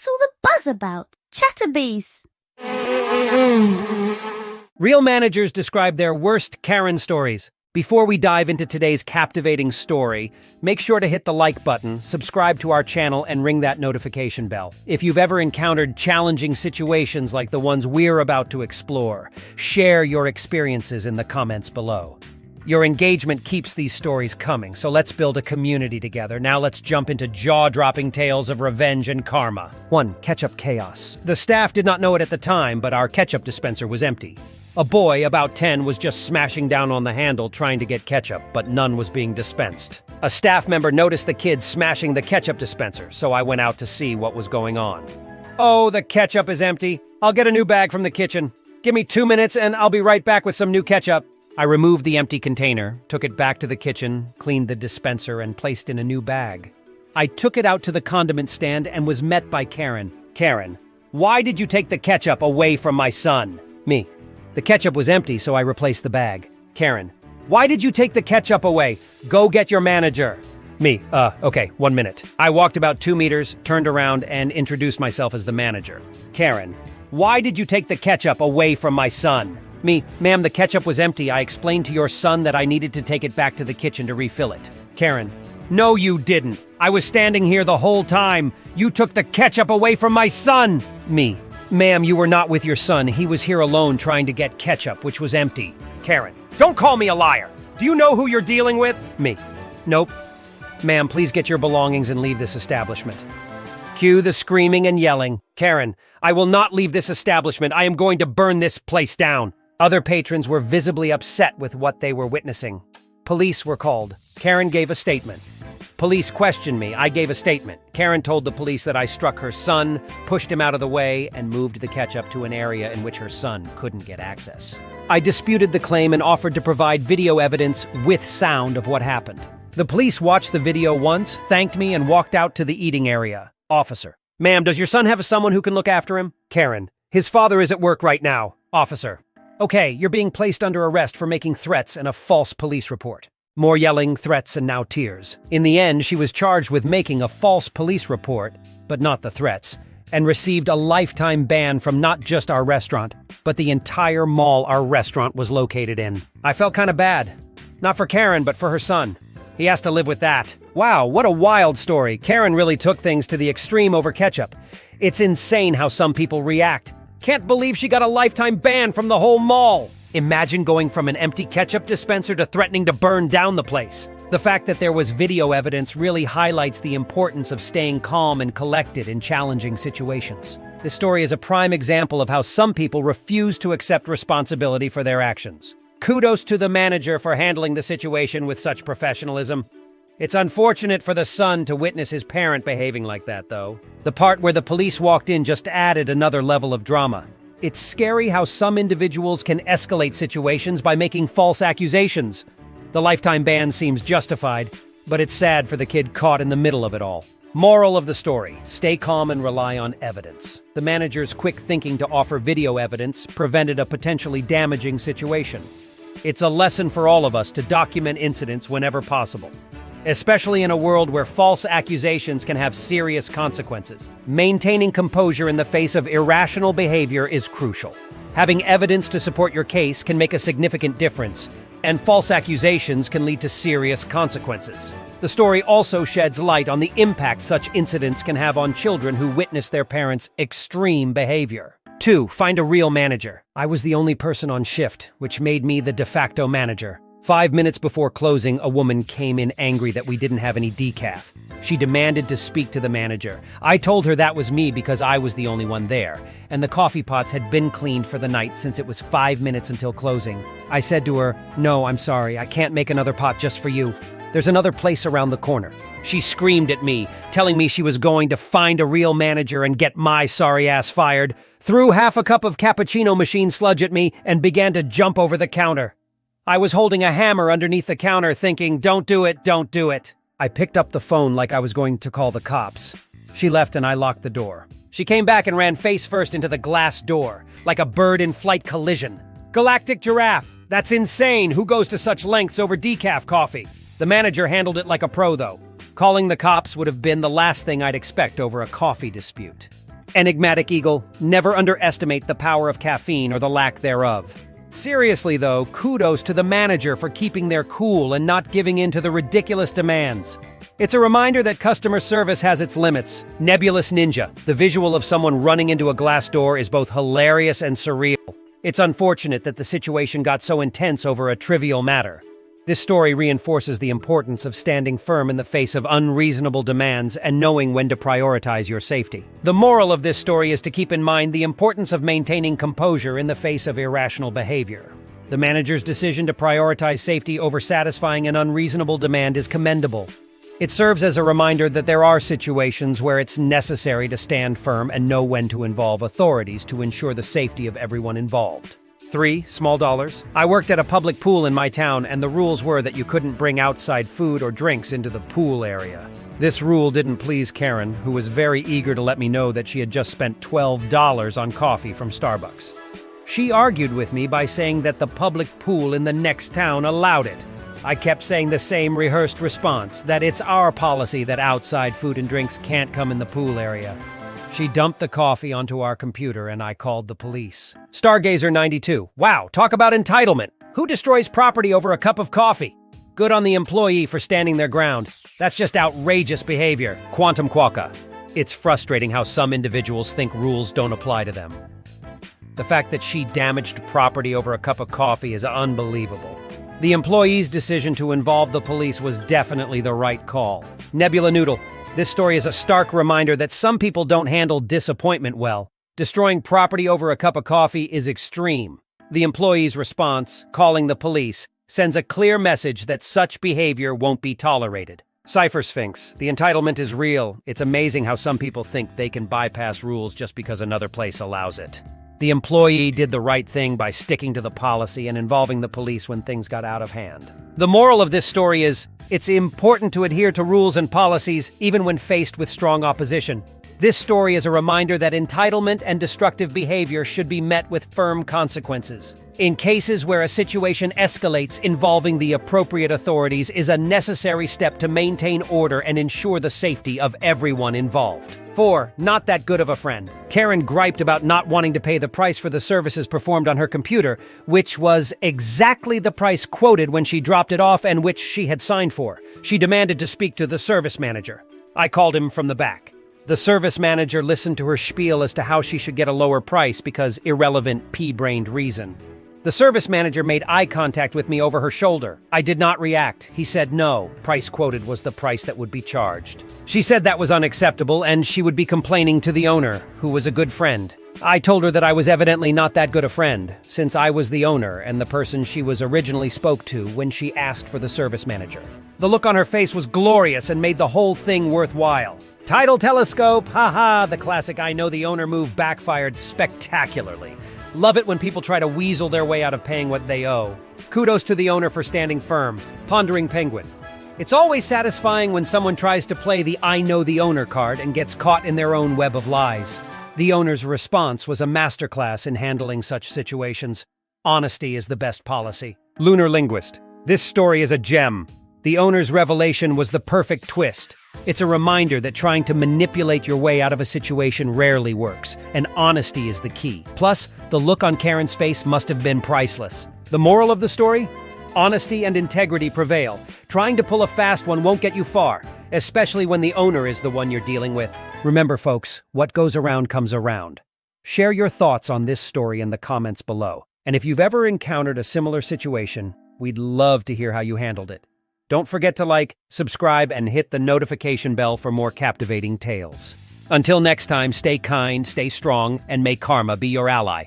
What's all the buzz about? Chatterbees. Real managers describe their worst Karen stories. Before we dive into today's captivating story, make sure to hit the like button, subscribe to our channel, and ring that notification bell. If you've ever encountered challenging situations like the ones we're about to explore, share your experiences in the comments below. Your engagement keeps these stories coming, so let's build a community together. Now let's jump into jaw-dropping tales of revenge and karma. 1. Ketchup chaos. The staff did not know it at the time, but our ketchup dispenser was empty. A boy, about 10, was just smashing down on the handle trying to get ketchup, but none was being dispensed. A staff member noticed the kid smashing the ketchup dispenser, so I went out to see what was going on. Oh, the ketchup is empty. I'll get a new bag from the kitchen. Give me 2 minutes and I'll be right back with some new ketchup. I removed the empty container, took it back to the kitchen, cleaned the dispenser, and placed in a new bag. I took it out to the condiment stand and was met by Karen. Karen, why did you take the ketchup away from my son? Me. The ketchup was empty, so I replaced the bag. Karen, why did you take the ketchup away? Go get your manager. Me. Okay, 1 minute. I walked about 2 meters, turned around, and introduced myself as the manager. Karen, why did you take the ketchup away from my son? Me. Ma'am, the ketchup was empty. I explained to your son that I needed to take it back to the kitchen to refill it. Karen, no, you didn't. I was standing here the whole time. You took the ketchup away from my son. Me. Ma'am, you were not with your son. He was here alone trying to get ketchup, which was empty. Karen, don't call me a liar. Do you know who you're dealing with? Me. Nope. Ma'am, please get your belongings and leave this establishment. Cue the screaming and yelling. Karen, I will not leave this establishment. I am going to burn this place down. Other patrons were visibly upset with what they were witnessing. Police were called. Karen gave a statement. Police questioned me. I gave a statement. Karen told the police that I struck her son, pushed him out of the way, and moved the ketchup to an area in which her son couldn't get access. I disputed the claim and offered to provide video evidence with sound of what happened. The police watched the video once, thanked me, and walked out to the eating area. Officer. Ma'am, does your son have someone who can look after him? Karen. His father is at work right now. Officer. Okay, you're being placed under arrest for making threats and a false police report. More yelling, threats, and now tears. In the end, she was charged with making a false police report, but not the threats, and received a lifetime ban from not just our restaurant, but the entire mall our restaurant was located in. I felt kind of bad. Not for Karen, but for her son. He has to live with that. Wow, what a wild story. Karen really took things to the extreme over ketchup. It's insane how some people react. Can't believe she got a lifetime ban from the whole mall. Imagine going from an empty ketchup dispenser to threatening to burn down the place. The fact that there was video evidence really highlights the importance of staying calm and collected in challenging situations. This story is a prime example of how some people refuse to accept responsibility for their actions. Kudos to the manager for handling the situation with such professionalism. It's unfortunate for the son to witness his parent behaving like that, though. The part where the police walked in just added another level of drama. It's scary how some individuals can escalate situations by making false accusations. The lifetime ban seems justified, but it's sad for the kid caught in the middle of it all. Moral of the story: stay calm and rely on evidence. The manager's quick thinking to offer video evidence prevented a potentially damaging situation. It's a lesson for all of us to document incidents whenever possible, especially in a world where false accusations can have serious consequences. Maintaining composure in the face of irrational behavior is crucial. Having evidence to support your case can make a significant difference, and false accusations can lead to serious consequences. The story also sheds light on the impact such incidents can have on children who witness their parents' extreme behavior. 2. Find a real manager. I was the only person on shift, which made me the de facto manager. 5 minutes before closing, a woman came in angry that we didn't have any decaf. She demanded to speak to the manager. I told her that was me because I was the only one there, and the coffee pots had been cleaned for the night since it was 5 minutes until closing. I said to her, "No, I'm sorry, I can't make another pot just for you. There's another place around the corner." She screamed at me, telling me she was going to find a real manager and get my sorry ass fired, threw half a cup of cappuccino machine sludge at me, and began to jump over the counter. I was holding a hammer underneath the counter thinking, "Don't do it, don't do it." I picked up the phone like I was going to call the cops. She left and I locked the door. She came back and ran face first into the glass door, like a bird in flight collision. Galactic giraffe. That's insane. Who goes to such lengths over decaf coffee? The manager handled it like a pro, though. Calling the cops would have been the last thing I'd expect over a coffee dispute. Enigmatic Eagle, never underestimate the power of caffeine or the lack thereof. Seriously though, kudos to the manager for keeping their cool and not giving in to the ridiculous demands. It's a reminder that customer service has its limits. Nebulous Ninja, the visual of someone running into a glass door is both hilarious and surreal. It's unfortunate that the situation got so intense over a trivial matter. This story reinforces the importance of standing firm in the face of unreasonable demands and knowing when to prioritize your safety. The moral of this story is to keep in mind the importance of maintaining composure in the face of irrational behavior. The manager's decision to prioritize safety over satisfying an unreasonable demand is commendable. It serves as a reminder that there are situations where it's necessary to stand firm and know when to involve authorities to ensure the safety of everyone involved. 3. Small dollars. I worked at a public pool in my town, and the rules were that you couldn't bring outside food or drinks into the pool area. This rule didn't please Karen, who was very eager to let me know that she had just spent $12 on coffee from Starbucks. She argued with me by saying that the public pool in the next town allowed it. I kept saying the same rehearsed response, that it's our policy that outside food and drinks can't come in the pool area. She dumped the coffee onto our computer and I called the police. Stargazer 92. Wow, talk about entitlement. Who destroys property over a cup of coffee? Good on the employee for standing their ground. That's just outrageous behavior. Quantum Quokka. It's frustrating how some individuals think rules don't apply to them. The fact that she damaged property over a cup of coffee is unbelievable. The employee's decision to involve the police was definitely the right call. Nebula Noodle. This story is a stark reminder that some people don't handle disappointment well. Destroying property over a cup of coffee is extreme. The employee's response, calling the police, sends a clear message that such behavior won't be tolerated. Cypher Sphinx. The entitlement is real. It's amazing how some people think they can bypass rules just because another place allows it. The employee did the right thing by sticking to the policy and involving the police when things got out of hand. The moral of this story is, it's important to adhere to rules and policies even when faced with strong opposition. This story is a reminder that entitlement and destructive behavior should be met with firm consequences. In cases where a situation escalates, involving the appropriate authorities is a necessary step to maintain order and ensure the safety of everyone involved. 4. Not that good of a friend. Karen griped about not wanting to pay the price for the services performed on her computer, which was exactly the price quoted when she dropped it off and which she had signed for. She demanded to speak to the service manager. I called him from the back. The service manager listened to her spiel as to how she should get a lower price because irrelevant, pea-brained reason. The service manager made eye contact with me over her shoulder. I did not react. He said no. Price quoted was the price that would be charged. She said that was unacceptable and she would be complaining to the owner, who was a good friend. I told her that I was evidently not that good a friend, since I was the owner and the person she was originally spoke to when she asked for the service manager. The look on her face was glorious and made the whole thing worthwhile. Tidal telescope, haha, the classic I know the owner move backfired spectacularly. Love it when people try to weasel their way out of paying what they owe. Kudos to the owner for standing firm. Pondering Penguin. It's always satisfying when someone tries to play the I know the owner card and gets caught in their own web of lies. The owner's response was a masterclass in handling such situations. Honesty is the best policy. Lunar Linguist. This story is a gem. The owner's revelation was the perfect twist. It's a reminder that trying to manipulate your way out of a situation rarely works, and honesty is the key. Plus, the look on Karen's face must have been priceless. The moral of the story? Honesty and integrity prevail. Trying to pull a fast one won't get you far, especially when the owner is the one you're dealing with. Remember, folks, what goes around comes around. Share your thoughts on this story in the comments below. And if you've ever encountered a similar situation, we'd love to hear how you handled it. Don't forget to like, subscribe, and hit the notification bell for more captivating tales. Until next time, stay kind, stay strong, and may karma be your ally.